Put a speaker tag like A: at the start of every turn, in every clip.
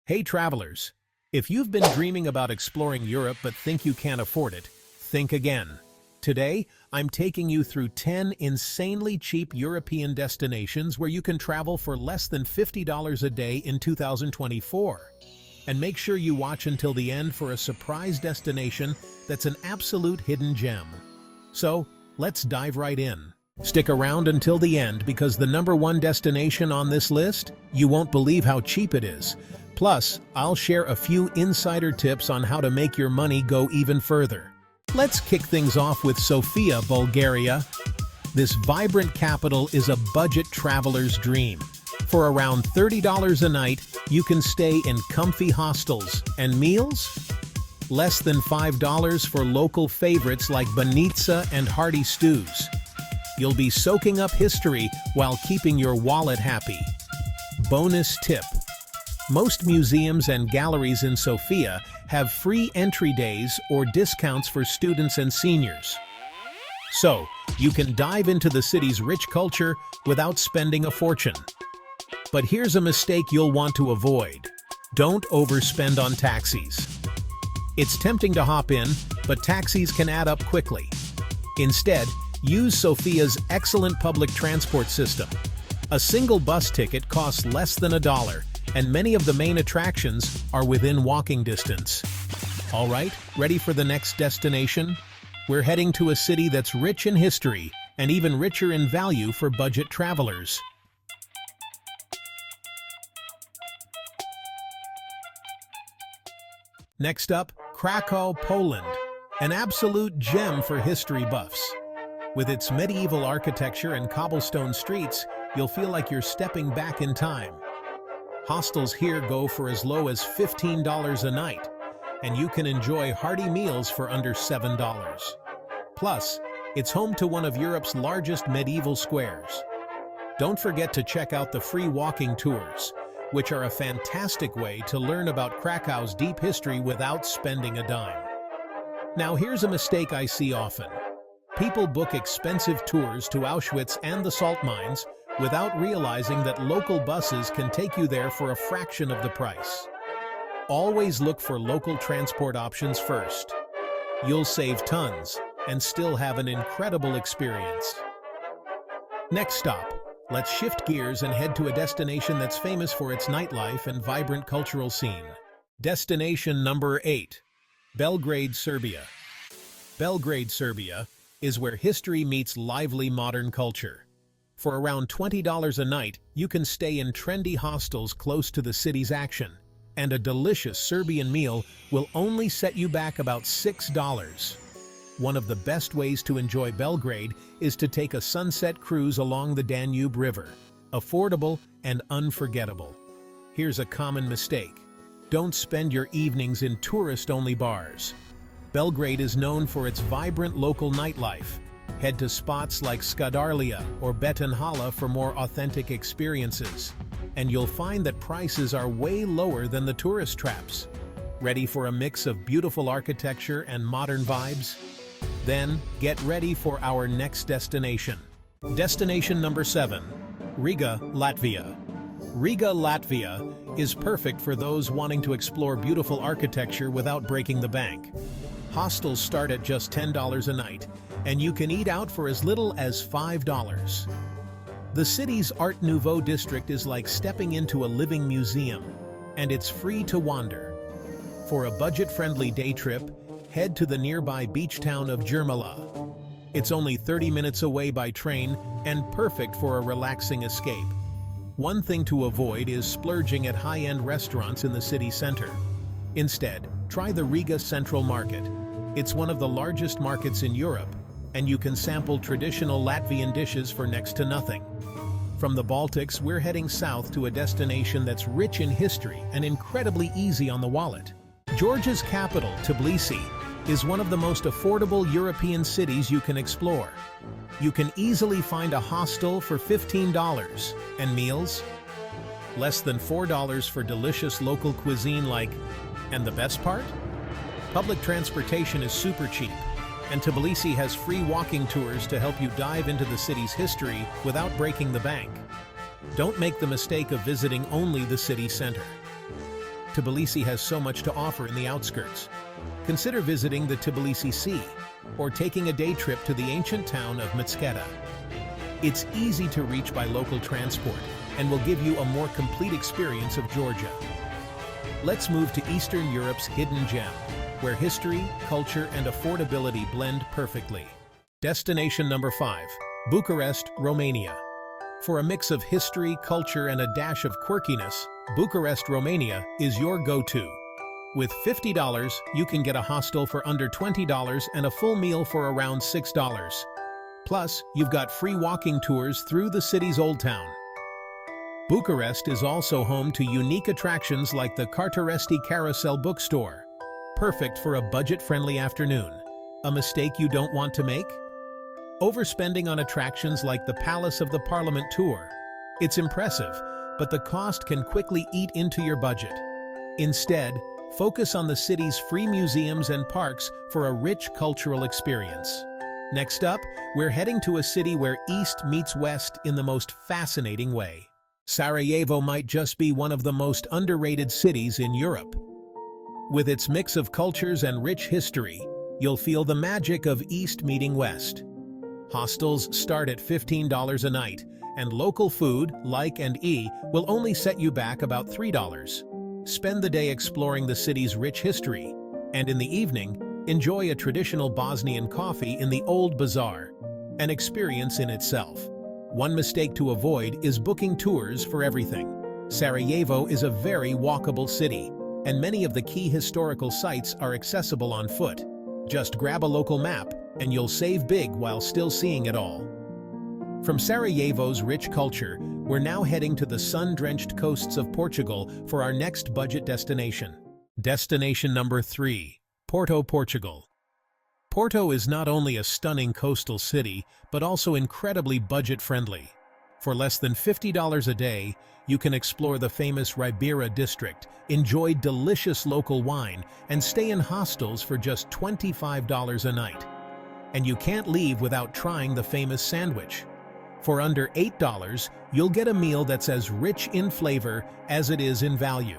A: Hey travelers, if you've been dreaming about exploring Europe but think you can't afford it, think again. Today, I'm taking you through 10 insanely cheap European destinations where you can travel for less than $50 a day in 2024. And make sure you watch until the end for a surprise destination that's an absolute hidden gem. So, let's dive right in. Stick around until the end because the number one destination on this list, you won't believe how cheap it is. Plus, I'll share a few insider tips on how to make your money go even further. Let's kick things off with Sofia, Bulgaria. This vibrant capital is a budget traveler's dream. For around $30 a night, you can stay in comfy hostels and meals? Less than $5 for local favorites like banitsa and hearty stews. You'll be soaking up history while keeping your wallet happy. Bonus tip. Most museums and galleries in Sofia have free entry days or discounts for students and seniors. So, you can dive into the city's rich culture without spending a fortune. But here's a mistake you'll want to avoid. Don't overspend on taxis. It's tempting to hop in, but taxis can add up quickly. Instead, use Sofia's excellent public transport system. A single bus ticket costs less than $1, and many of the main attractions are within walking distance. All right, ready for the next destination? We're heading to a city that's rich in history and even richer in value for budget travelers. Next up, Krakow, Poland, an absolute gem for history buffs. With its medieval architecture and cobblestone streets, you'll feel like you're stepping back in time. Hostels here go for as low as $15 a night, and you can enjoy hearty meals for under $7. Plus, it's home to one of Europe's largest medieval squares. Don't forget to check out the free walking tours, which are a fantastic way to learn about Krakow's deep history without spending a dime. Now here's a mistake I see often. People book expensive tours to Auschwitz and the salt mines without realizing that local buses can take you there for a fraction of the price. Always look for local transport options first. You'll save tons and still have an incredible experience. Next stop, let's shift gears and head to a destination that's famous for its nightlife and vibrant cultural scene. Destination number 8, Belgrade, Serbia. Belgrade, Serbia is where history meets lively modern culture. For around $20 a night, you can stay in trendy hostels close to the city's action, and a delicious Serbian meal will only set you back about $6. One of the best ways to enjoy Belgrade is to take a sunset cruise along the Danube River. Affordable and unforgettable. Here's a common mistake. Don't spend your evenings in tourist-only bars. Belgrade is known for its vibrant local nightlife. Head to spots like Skadarlija or Beton Hala for more authentic experiences, and you'll find that prices are way lower than the tourist traps. Ready for a mix of beautiful architecture and modern vibes? Then, get ready for our next destination. Destination number 7, Riga, Latvia. Riga, Latvia is perfect for those wanting to explore beautiful architecture without breaking the bank. Hostels start at just $10 a night, and you can eat out for as little as $5. The city's Art Nouveau district is like stepping into a living museum, and it's free to wander. For a budget-friendly day trip, head to the nearby beach town of Jurmala. It's only 30 minutes away by train and perfect for a relaxing escape. One thing to avoid is splurging at high-end restaurants in the city center. Instead, try the Riga Central Market. It's one of the largest markets in Europe, and you can sample traditional Latvian dishes for next to nothing. From the Baltics, we're heading south to a destination that's rich in history and incredibly easy on the wallet. Georgia's capital, Tbilisi, is one of the most affordable European cities you can explore. You can easily find a hostel for $15, and meals? Less than $4 for delicious local cuisine and the best part? Public transportation is super cheap, and Tbilisi has free walking tours to help you dive into the city's history without breaking the bank. Don't make the mistake of visiting only the city center. Tbilisi has so much to offer in the outskirts. Consider visiting the Tbilisi Sea or taking a day trip to the ancient town of Mitsketa. It's easy to reach by local transport and will give you a more complete experience of Georgia. Let's move to Eastern Europe's hidden gem, where history, culture, and affordability blend perfectly. Destination number 5, Bucharest, Romania. For a mix of history, culture, and a dash of quirkiness, Bucharest, Romania is your go-to. With $50, you can get a hostel for under $20 and a full meal for around $6. Plus, you've got free walking tours through the city's old town. Bucharest is also home to unique attractions like the Carteresti Carousel bookstore, perfect for a budget-friendly afternoon. A mistake you don't want to make? Overspending on attractions like the Palace of the Parliament tour. It's impressive, but the cost can quickly eat into your budget. Instead, focus on the city's free museums and parks for a rich cultural experience. Next up, we're heading to a city where East meets West in the most fascinating way. Sarajevo might just be one of the most underrated cities in Europe. With its mix of cultures and rich history, you'll feel the magic of East meeting West. Hostels start at $15 a night, and local food, like and E, will only set you back about $3. Spend the day exploring the city's rich history, and in the evening, enjoy a traditional Bosnian coffee in the Old Bazaar, an experience in itself. One mistake to avoid is booking tours for everything. Sarajevo is a very walkable city, and many of the key historical sites are accessible on foot. Just grab a local map, and you'll save big while still seeing it all. From Sarajevo's rich culture, we're now heading to the sun-drenched coasts of Portugal for our next budget destination. Destination number 3, Porto, Portugal. Porto is not only a stunning coastal city, but also incredibly budget-friendly. For less than $50 a day, you can explore the famous Ribeira district, enjoy delicious local wine, and stay in hostels for just $25 a night. And you can't leave without trying the famous sandwich. For under $8, you'll get a meal that's as rich in flavor as it is in value.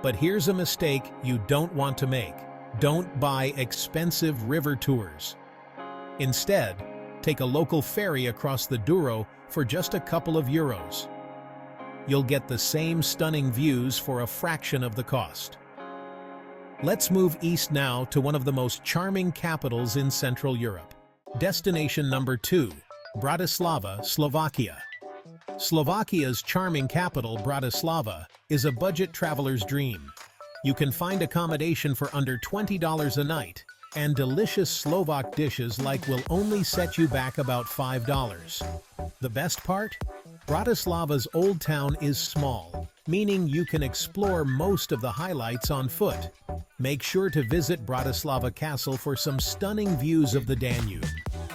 A: But here's a mistake you don't want to make. Don't buy expensive river tours. Instead, take a local ferry across the Douro for just a couple of euros. You'll get the same stunning views for a fraction of the cost. Let's move east now to one of the most charming capitals in Central Europe. Destination number 2, Bratislava, Slovakia. Slovakia's charming capital, Bratislava, is a budget traveler's dream. You can find accommodation for under $20 a night, and delicious Slovak dishes like will only set you back about $5. The best part? Bratislava's old town is small, meaning you can explore most of the highlights on foot. Make sure to visit Bratislava Castle for some stunning views of the Danube.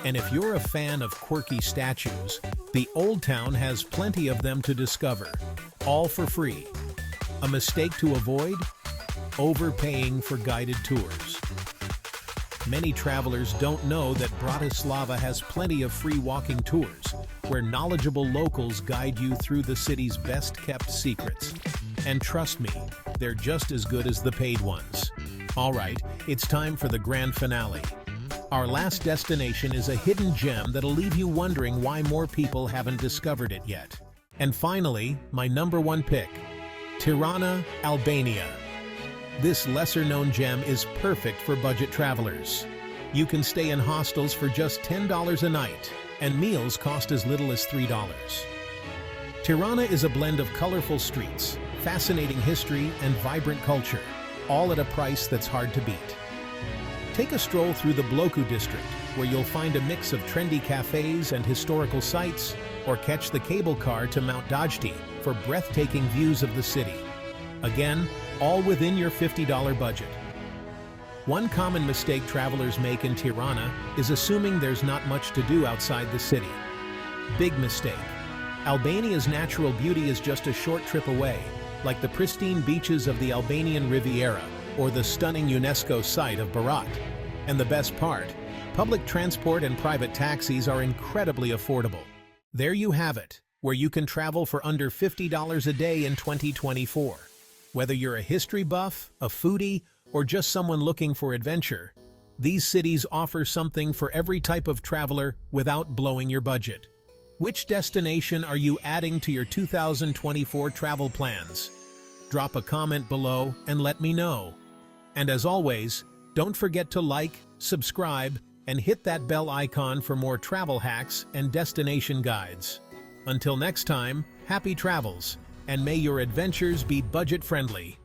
A: And if you're a fan of quirky statues, the old town has plenty of them to discover, all for free. A mistake to avoid? Overpaying for guided tours. Many travelers don't know that Bratislava has plenty of free walking tours, where knowledgeable locals guide you through the city's best-kept secrets. And trust me, they're just as good as the paid ones. All right, it's time for the grand finale. Our last destination is a hidden gem that'll leave you wondering why more people haven't discovered it yet. And finally, my number 1 pick, Tirana, Albania. This lesser-known gem is perfect for budget travelers. You can stay in hostels for just $10 a night, and meals cost as little as $3. Tirana is a blend of colorful streets, fascinating history, and vibrant culture, all at a price that's hard to beat. Take a stroll through the Bloku district, where you'll find a mix of trendy cafes and historical sites, or catch the cable car to Mount Dajti for breathtaking views of the city. Again, all within your $50 budget. One common mistake travelers make in Tirana is assuming there's not much to do outside the city. Big mistake. Albania's natural beauty is just a short trip away, like the pristine beaches of the Albanian Riviera or the stunning UNESCO site of Berat. And the best part, public transport and private taxis are incredibly affordable. There you have it, where you can travel for under $50 a day in 2024. Whether you're a history buff, a foodie, or just someone looking for adventure, these cities offer something for every type of traveler without blowing your budget. Which destination are you adding to your 2024 travel plans? Drop a comment below and let me know. And as always, don't forget to like, subscribe, and hit that bell icon for more travel hacks and destination guides. Until next time, happy travels, and may your adventures be budget-friendly.